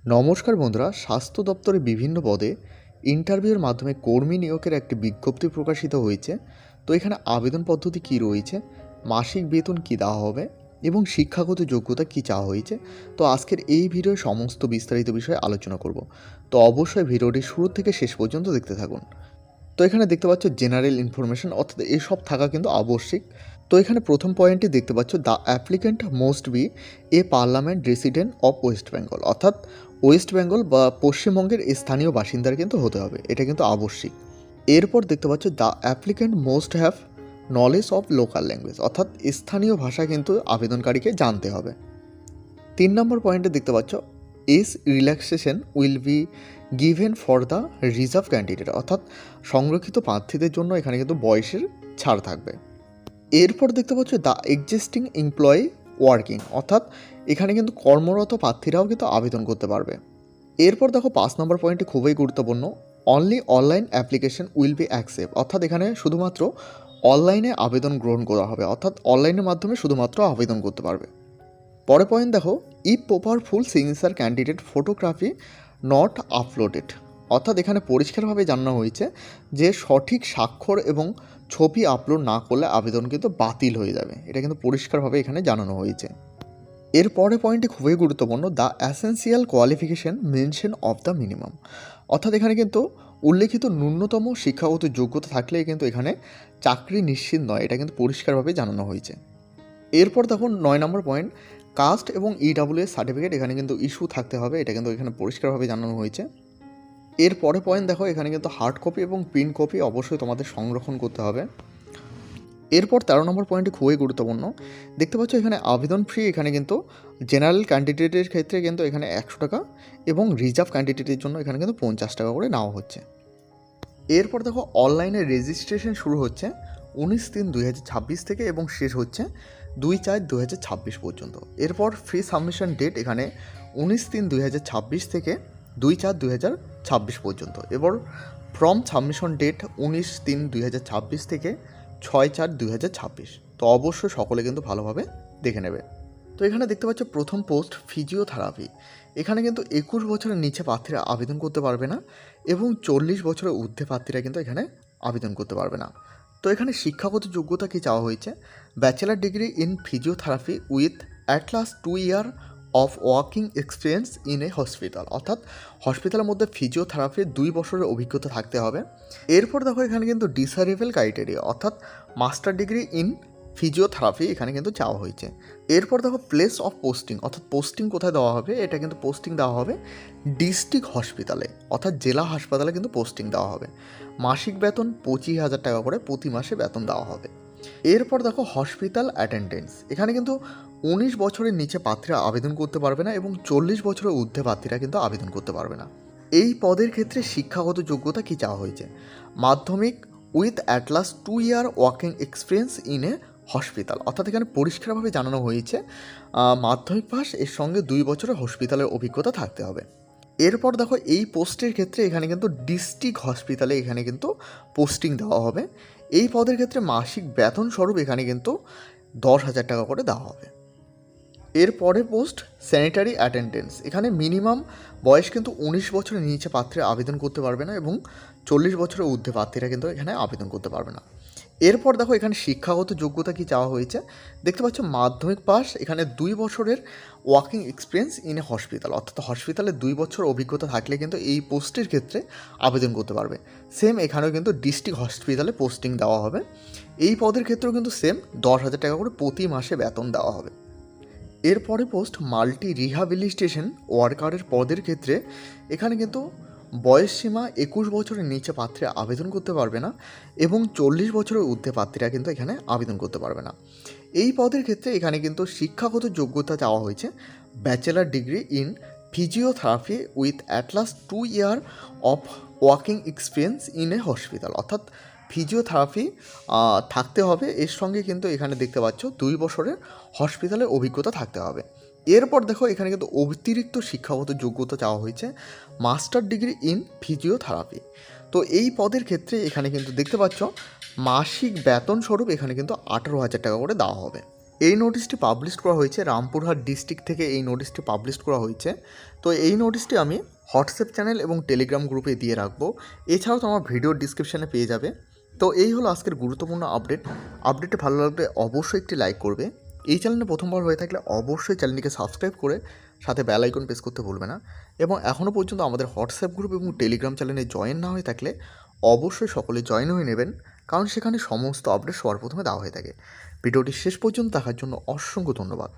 নমস্কার বন্ধুরা, স্বাস্থ্য দপ্তরে বিভিন্ন পদে ইন্টারভিউর মাধ্যমে কর্মী নিয়োগের একটি বিজ্ঞপ্তি প্রকাশিত হয়েছে। তো এখানে আবেদন পদ্ধতি কী রয়েছে, মাসিক বেতন কী দেওয়া হবে এবং শিক্ষাগত যোগ্যতা কী চাওয়া হয়েছে। তো আজকের এই ভিডিওয়ে সমস্ত বিস্তারিত বিষয়ে আলোচনা করব। তো অবশ্যই ভিডিওটি শুরু থেকে শেষ পর্যন্ত দেখতে থাকুন। তো এখানে দেখতে পাচ্ছ জেনারেল ইনফরমেশন, অর্থাৎ এসব থাকা কিন্তু আবশ্যিক। তো এখানে প্রথম পয়েন্টটি দেখতে পাচ্ছ, the applicant must be a permanent resident of West Bengal, অর্থাৎ ওয়েস্ট বেঙ্গল বা পশ্চিমবঙ্গের স্থানীয় বাসিন্দার কিন্তু হতে হবে, এটা কিন্তু আবশ্যিক। এরপর দেখতে পাচ্ছ, the applicant most have knowledge of local language, অর্থাৎ স্থানীয় ভাষা কিন্তু আবেদনকারীকে জানতে হবে। 3 নম্বর পয়েন্টে দেখতে পাচ্ছ, age relaxation will be given for the reserve candidate, অর্থাৎ সংরক্ষিত প্রার্থীদের জন্য এখানে কিন্তু বয়সের ছাড় থাকবে। এরপর দেখতে পাচ্ছ, দ্য এক্সিস্টিং এমপ্লয়ি ওয়ার্কিং, অর্থাৎ এখানে কিন্তু কর্মরত প্রার্থীরাও কিন্তু আবেদন করতে পারবে। এরপর দেখো 5 নম্বর পয়েন্টটি খুবই গুরুত্বপূর্ণ, only online application will be accept, অর্থাৎ এখানে শুধুমাত্র অনলাইনে আবেদন গ্রহণ করা হবে, অর্থাৎ অনলাইনের মাধ্যমে শুধুমাত্র আবেদন করতে পারবে। পরে পয়েন্ট দেখো, if proper full signature candidate photography not uploaded, অর্থাৎ এখানে পরিষ্কারভাবে জানানো হয়েছে যে সঠিক স্বাক্ষর এবং ছবি আপলোড না করলে আবেদন কিন্তু বাতিল হয়ে যাবে, এটা কিন্তু পরিষ্কারভাবে এখানে জানানো হয়েছে। এর পরে পয়েন্টটি খুবই গুরুত্বপূর্ণ, the essential qualification mention of the minimum, অর্থাৎ এখানে কিন্তু উল্লেখিত ন্যূনতম শিক্ষাগত যোগ্যতা থাকলেই কিন্তু এখানে চাকরি নিশ্চিত নয়, এটা কিন্তু পরিষ্কারভাবে জানানো হয়েছে। এরপর দেখুন 9 নম্বর পয়েন্ট, কাস্ট এবং ইডাব্লিউএস সার্টিফিকেট এখানে কিন্তু ইস্যু থাকতে হবে, এটা কিন্তু এখানে পরিষ্কারভাবে জানানো হয়েছে। এরপরে পয়েন্ট দেখো, এখানে কিন্তু হার্ড কপি এবং প্রিন্ট কপি অবশ্যই তোমাদের সংরক্ষণ করতে হবে। এরপর 13 নম্বর পয়েন্টটি খুবই গুরুত্বপূর্ণ, দেখতে পাচ্ছ এখানে আবেদন ফি এখানে কিন্তু জেনারেল ক্যান্ডিডেটের ক্ষেত্রে কিন্তু এখানে 100 টাকা এবং রিজার্ভ ক্যান্ডিডেটের জন্য এখানে কিন্তু 50 টাকা করে নেওয়া হচ্ছে। এরপর দেখো, অনলাইনে রেজিস্ট্রেশন শুরু হচ্ছে 19/3/2026 থেকে এবং শেষ হচ্ছে 2/4/2026 পর্যন্ত। এরপর ফ্রি সাবমিশন ডেট এখানে 19/3/2026 থেকে 2/4/2026 পর্যন্ত। এবার ফর্ম সাবমিশন ডেট 19/3/2026 থেকে 6/4/2026। তো অবশ্যই সকলে কিন্তু ভালোভাবে দেখে নেবে। তো এখানে দেখতে পাচ্ছ প্রথম পোস্ট ফিজিওথেরাপি, এখানে কিন্তু 21 বছরের নিচে প্রার্থীরা আবেদন করতে পারবে না এবং 40 বছরের ঊর্ধ্বে প্রার্থীরা কিন্তু এখানে আবেদন করতে পারবে না। তো এখানে শিক্ষাগত যোগ্যতা কী চাওয়া হয়েছে, bachelor degree in physiotherapy with at last 2 year of working experience in a hospital, অর্থাৎ হসপিটালের মধ্যে ফিজিওথেরাপির 2 বছরের অভিজ্ঞতা থাকতে হবে। এরপর দেখো এখানে কিন্তু ডিসারেবল ক্রাইটেরিয়া, অর্থাৎ মাস্টার ডিগ্রি ইন ফিজিওথেরাপি এখানে কিন্তু চাওয়া হয়েছে। এরপর দেখো প্লেস অফ পোস্টিং, অর্থাৎ পোস্টিং কোথায় দেওয়া হবে, এটা কিন্তু পোস্টিং দেওয়া হবে ডিস্ট্রিক্ট হসপিটালে, অর্থাৎ জেলা হাসপাতালে কিন্তু পোস্টিং দেওয়া হবে। মাসিক বেতন 25,000 টাকা করে প্রতি মাসে বেতন দেওয়া হবে। এরপর দেখো হসপিটাল অ্যাটেন্ডেন্স, এখানে কিন্তু 19 বছরের নিচে প্রার্থীরা আবেদন করতে পারবে না এবং 40 বছরের ঊর্ধ্বে প্রার্থীরা কিন্তু আবেদন করতে পারবে না। এই পদের ক্ষেত্রে শিক্ষাগত যোগ্যতা কী চাওয়া হয়েছে, মাধ্যমিক with at last 2 year working experience in a hospital, অর্থাৎ এখানে পরিষ্কারভাবে জানানো হয়েছে মাধ্যমিক পাস এর সঙ্গে 2 বছরের হসপিটালের অভিজ্ঞতা থাকতে হবে। এরপর দেখো এই পোস্টের ক্ষেত্রে এখানে কিন্তু ডিস্ট্রিক্ট হসপিটালে এখানে কিন্তু পোস্টিং দেওয়া হবে। এই পদের ক্ষেত্রে মাসিক বেতন স্বরূপ এখানে কিন্তু 10,000 টাকা করে দেওয়া হবে। এরপরে পোস্ট স্যানিটারি অ্যাটেন্ডেন্স, এখানে মিনিমাম বয়স কিন্তু 19 বছরের নিচে প্রার্থীরা আবেদন করতে পারবে না এবং 40 বছরের ঊর্ধ্বে প্রার্থীরা কিন্তু এখানে আবেদন করতে পারবে না। এরপর দেখো এখানে শিক্ষাগত যোগ্যতা কী চাওয়া হয়েছে, দেখতে পাচ্ছ মাধ্যমিক পাস এখানে 2 বছরের working experience in a hospital, অর্থাৎ হসপিটালে 2 বছর অভিজ্ঞতা থাকলে কিন্তু এই পোস্টের ক্ষেত্রে আবেদন করতে পারবে। সেম এখানেও কিন্তু ডিস্ট্রিক্ট হসপিটালে পোস্টিং দেওয়া হবে। এই পদের ক্ষেত্রেও কিন্তু সেম 10,000 টাকা করে প্রতি মাসে বেতন দেওয়া হবে। এরপরে পোস্ট মাল্টি রিহ্যাবিলিটেশন ওয়ার্কারের পদের ক্ষেত্রে এখানে কিন্তু বয়স সীমা 21 বছরের নিচে প্রার্থীরা আবেদন করতে পারবে না এবং 40 বছরের ঊর্ধ্বে প্রার্থীরা কিন্তু এখানে আবেদন করতে পারবে না। এই পদের ক্ষেত্রে এখানে কিন্তু শিক্ষাগত যোগ্যতা চাওয়া হয়েছে bachelor degree in physiotherapy with at last 2 year of working experience in a hospital, অর্থাৎ ফিজিওথেরাপি থাকতে হবে, এর সঙ্গে কিন্তু এখানে দেখতে পাচ্ছ 2 বছরের হসপিটালের অভিজ্ঞতা থাকতে হবে। এরপর দেখো এখানে কিন্তু অতিরিক্ত শিক্ষাগত যোগ্যতা চাওয়া হয়েছে মাস্টার ডিগ্রি ইন ফিজিওথেরাপি। তো এই পদের ক্ষেত্রে এখানে কিন্তু দেখতে পাচ্ছ মাসিক বেতন স্বরূপ এখানে কিন্তু 18,000 টাকা করে দেওয়া হবে। এই নোটিশটি পাবলিশ করা হয়েছে রামপুরহাট ডিস্ট্রিক্ট থেকে এই নোটিশটি পাবলিশ করা হয়েছে। তো এই নোটিশটি আমি হোয়াটসঅ্যাপ চ্যানেল এবং টেলিগ্রাম গ্রুপে দিয়ে রাখবো। এছাড়াও তো আমার ভিডিওর ডিসক্রিপশানে পেয়ে যাবে। তো এই হলো আজকের গুরুত্বপূর্ণ আপডেটটি ভালো লাগলে অবশ্যই একটি লাইক করবে। এই চ্যানেলে প্রথমবার হয়ে থাকলে অবশ্যই চ্যানেলটিকে সাবস্ক্রাইব করে সাথে বেল আইকন প্রেস করতে ভুলবে না। এবং এখনও পর্যন্ত আমাদের হোয়াটসঅ্যাপ গ্রুপ এবং টেলিগ্রাম চ্যানেলে জয়েন না হয়ে থাকলে অবশ্যই সকলে জয়েন হয়ে নেবেন, কারণ সেখানে সমস্ত আপডেট সবার প্রথমে দেওয়া হয়ে থাকে। ভিডিওটি শেষ পর্যন্ত দেখার জন্য অসংখ্য ধন্যবাদ।